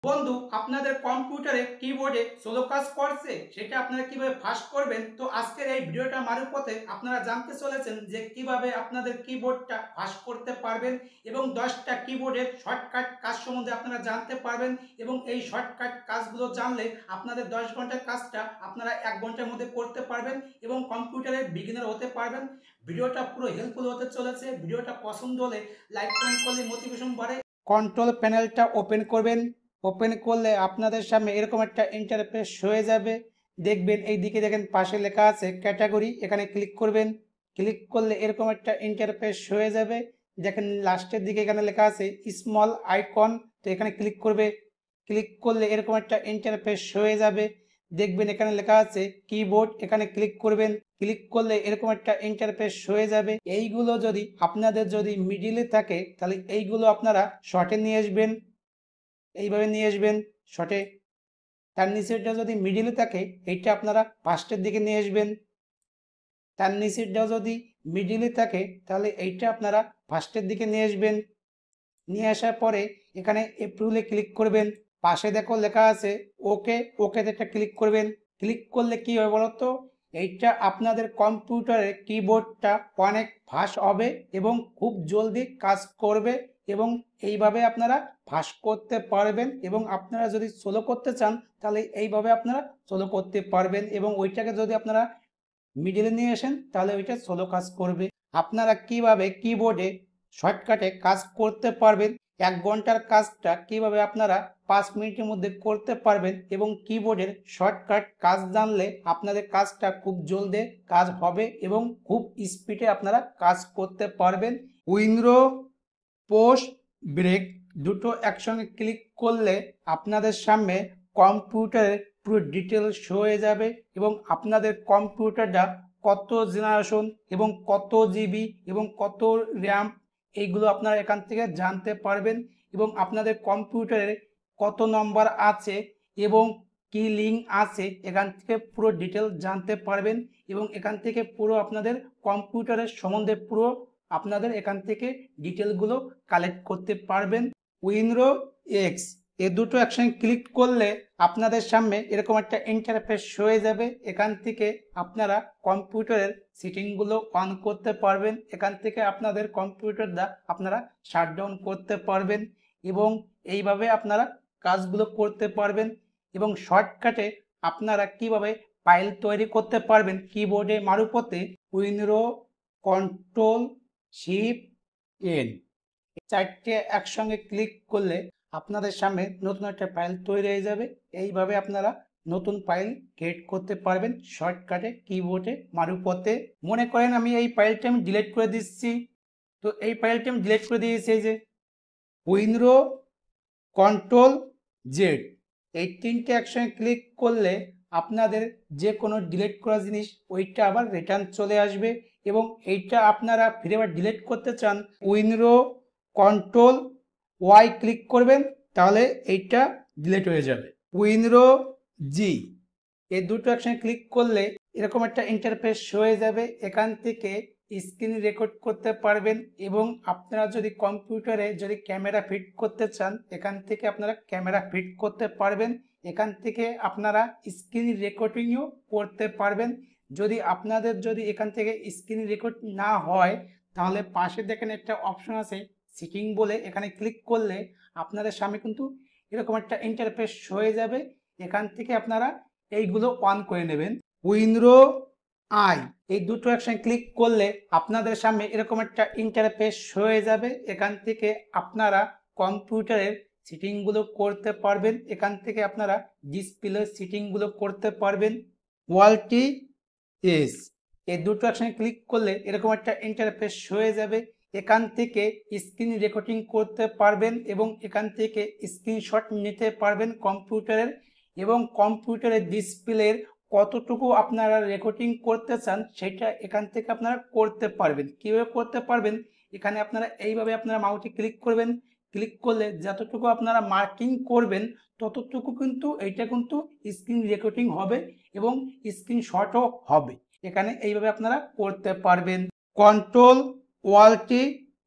বন্ধু আপনাদের কম্পিউটারে কিবোর্ডে সোলো কাজ করছে, সেটা আপনারা কিভাবে ফাস্ট করবেন। তো আজকের এই ভিডিওটা মারফতে আপনারা জানতে চলেছেন যে কিভাবে আপনাদের কিবোর্ডটা ফাস্ট করতে পারবেন এবং 10টা কিবোর্ডের শর্টকাট কাজ সম্বন্ধে আপনারা জানতে পারবেন এবং এই শর্টকাট কাজগুলো জানলে আপনাদের 10 ঘন্টার কাজটা আপনারা 1 ঘন্টার মধ্যে করতে পারবেন এবং কম্পিউটারে বিগিনার হতে পারবেন। ভিডিওটা পুরো হেল্পফুল হতে চলেছে। ভিডিওটা পছন্দ হলে লাইক কমেন্ট করলে মোটিভেশন বাড়ে। কন্ট্রোল প্যানেলটা ওপেন করবেন। ওপেন করলে আপনাদের সামনে এরকম একটা ইন্টারফেস হয়ে যাবে। দেখবেন এই দিকে দেখেন পাশে লেখা আছে ক্যাটাগরি, এখানে ক্লিক করবেন। ক্লিক করলে এরকম একটা ইন্টারফেস হয়ে যাবে। দেখেন লাস্টের দিকে এখানে লেখা আছে স্মল আইকন, তো এখানে ক্লিক করবে। ক্লিক করলে এরকম একটা ইন্টারফেস হয়ে যাবে। দেখবেন এখানে লেখা আছে কিবোর্ড, এখানে ক্লিক করবেন। ক্লিক করলে এরকম একটা ইন্টারফেস হয়ে যাবে। এইগুলো যদি আপনাদের যদি মিডিলে থাকে তাহলে এইগুলো আপনারা শর্টে নিয়ে আসবেন, এইভাবে নিয়ে আসবেন শর্টে। তার নিচেরটা যদি মিডিলে থাকে এইটা আপনারা ফার্স্টের দিকে নিয়ে আসবেন। তার নিচেরটা যদি মিডিলে থাকে তাহলে এইটা আপনারা ফার্স্টের দিকে নিয়ে আসবেন। নিয়ে আসার পরে এখানে এপ্রুভে ক্লিক করবেন। পাশে দেখো লেখা আছে ওকে, ওকেতে একটা ক্লিক করবেন। ক্লিক করলে কি হবে বলতো, এইটা আপনাদের কম্পিউটারের কিবোর্ডটা অনেক ফাস্ট হবে এবং খুব জলদি কাজ করবে এবং এইভাবে আপনারা ফাস্ট করতে পারবেন। এবং আপনারা যদি সোলো করতে চান তাহলে এইভাবে আপনারা সোলো করতে পারবেন এবং ওইটাকে যদি আপনারা মিডিলে নিয়ে আসেন তাহলে ওইটা সোলো কাজ করবে। আপনারা কিভাবে কিবোর্ডে শর্টকাটে কাজ করতে পারবেন, 1 ঘন্টার কাজটা কিভাবে আপনারা 5 মিনিটের মধ্যে করতে পারবেন এবং কিবোর্ডের শর্টকাট কাজ জানলে আপনাদের কাজটা খুব জলদি কাজ হবে এবং খুব স্পিডে আপনারা কাজ করতে পারবেন। উইন্ডো পোস্ট ব্রেক দুটো একসঙ্গে ক্লিক করলে আপনাদের সামনে কম্পিউটারের পুরো ডিটেলস হয়ে যাবে এবং আপনাদের কম্পিউটারটা কত জেনারেশন এবং কত জিবি এবং কত র্যাম এইগুলো আপনারা এখান থেকে জানতে পারবেন এবং আপনাদের কম্পিউটারে কত নম্বর আছে এবং কি লিঙ্ক আছে এখান থেকে পুরো ডিটেল জানতে পারবেন এবং এখান থেকে পুরো আপনাদের কম্পিউটারের সম্বন্ধে পুরো আপনাদের এখান থেকে ডিটেলগুলো কালেক্ট করতে পারবেন। উইন্ডো এক্স এই দুটো একসঙ্গে ক্লিক করলে আপনাদের সামনে এরকম একটা ইন্টারফেস হয়ে যাবে। এখান থেকে আপনারা কম্পিউটারের সেটিংগুলো অন করতে পারবেন। এখান থেকে আপনাদের কম্পিউটারটা আপনারা শাটডাউন করতে পারবেন এবং এইভাবে আপনারা কাজগুলো করতে পারবেন। এবং শর্টকাটে আপনারা কিভাবে ফাইল তৈরি করতে পারবেন কিবোর্ডে মারফতে উইন্ডো কন্ট্রোল শিফট এন 4টে একসঙ্গে ক্লিক করলে আপনাদের সামনে নতুন একটা ফাইল তৈরি হয়ে যাবে। এইভাবে আপনারা নতুন ফাইল ক্রিয়েট করতে পারবেন শর্টকাটে কিবোর্ডে মারফতে। মনে করেন আমি এই ফাইলটা আমি ডিলিট করে দিচ্ছি, তো এই ফাইলটা আমি ডিলিট করে দিয়েছি। এই যে উইন্ডো কন্ট্রোল জেড এই 3টে একসঙ্গে ক্লিক করলে আপনাদের যে কোনো ডিলিট করা জিনিস ওইটা আবার রিটার্ন চলে আসবে এবং এইটা আপনারা ফিরে আবার ডিলিট করতে চান উইন্ডো কন্ট্রোল ওয়াই ক্লিক করবেন, তাহলে এইটা ডিলিট হয়ে যাবে। উইন্ডো জি এই দুটো একসঙ্গে ক্লিক করলে এরকম একটা ইন্টারফেস হয়ে যাবে। এখান থেকে স্ক্রিন রেকর্ড করতে পারবেন এবং আপনারা যদি কম্পিউটারে যদি ক্যামেরা ফিট করতে চান এখান থেকে আপনারা ক্যামেরা ফিট করতে পারবেন। এখান থেকে আপনারা স্ক্রিন রেকর্ডিংও করতে পারবেন। যদি আপনাদের যদি এখান থেকে স্ক্রিন রেকর্ড না হয় তাহলে পাশে দেখেন একটা অপশন আছে সেটিং বলে, এখানে ক্লিক করলে আপনাদের সামনে কিন্তু এরকম একটা ইন্টারফেস হয়ে যাবে। এখান থেকে আপনারা এইগুলো অন করে নেবেন। উইন্ডো আই এই দুটো একসঙ্গে ক্লিক করলে আপনাদের সামনে এরকম একটা ইন্টারফেস হয়ে যাবে। এখান থেকে আপনারা কম্পিউটারের সেটিংগুলো করতে পারবেন। এখান থেকে আপনারা ডিসপ্লে সেটিংগুলো করতে পারবেন। ওয়ালটি এস এই দুটো একসঙ্গে ক্লিক করলে এরকম একটা ইন্টারফেস হয়ে যাবে। এখান থেকে স্ক্রিন রেকর্ডিং করতে পারবেন এবং এখান থেকে স্ক্রিনশট নিতে পারবেন কম্পিউটারের এবং কম্পিউটারের ডিসপ্লের কতটুকু আপনারা রেকর্ডিং করতে চান সেটা এখান থেকে আপনারা করতে পারবেন। কীভাবে করতে পারবেন, এখানে আপনারা এইভাবে আপনারা মাউসে ক্লিক করবেন। ক্লিক করলে যতটুকু আপনারা মার্কিং করবেন ততটুকু কিন্তু এইটা কিন্তু স্ক্রিন রেকর্ডিং হবে এবং স্ক্রিনশটও হবে। এখানে এইভাবে আপনারা করতে পারবেন। কন্ট্রোল ওয়ালটি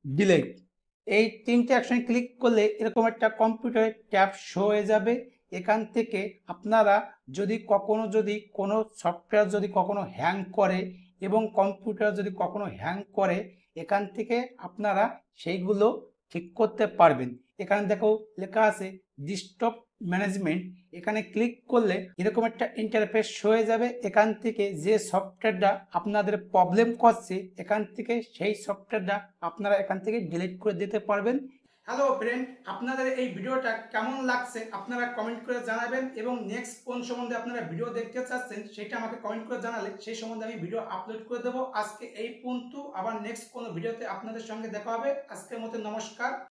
ডিলিট এই তিনটে অপশনে ক্লিক করলে এরকম একটা কম্পিউটারে ট্যাব শো হয়ে যাবে। এখান থেকে আপনারা যদি কোনো সফটওয়্যার যদি কখনো হ্যাং করে এবং কম্পিউটার যদি কখনো হ্যাং করে, এখান থেকে আপনারা সেইগুলো ঠিক করতে পারবেন। এখানে দেখো লেখা আছে ডেস্কটপ ম্যানেজমেন্ট। এখানে ক্লিক করলে এরকম একটা ইন্টারফেস হয়ে যাবে। এখান থেকে যে সফটওয়্যারটা আপনাদের প্রবলেম করছে, এখান থেকে সেই সফটওয়্যারটা আপনারা এখান থেকে ডিলিট করে দিতে পারবেন। হ্যালো ফ্রেন্ড, আপনাদের এই ভিডিওটা কেমন লাগছে আপনারা কমেন্ট করে জানাবেন এবং নেক্সট কোন সম্বন্ধে আপনারা ভিডিও দেখতে চাচ্ছেন সেটা আমাকে কমেন্ট করে জানালে সেই সম্বন্ধে আমি ভিডিও আপলোড করে দেবো। আজকে এই পর্যন্ত, আবার নেক্সট কোনো ভিডিওতে আপনাদের সঙ্গে দেখা হবে। আজকের মতো নমস্কার।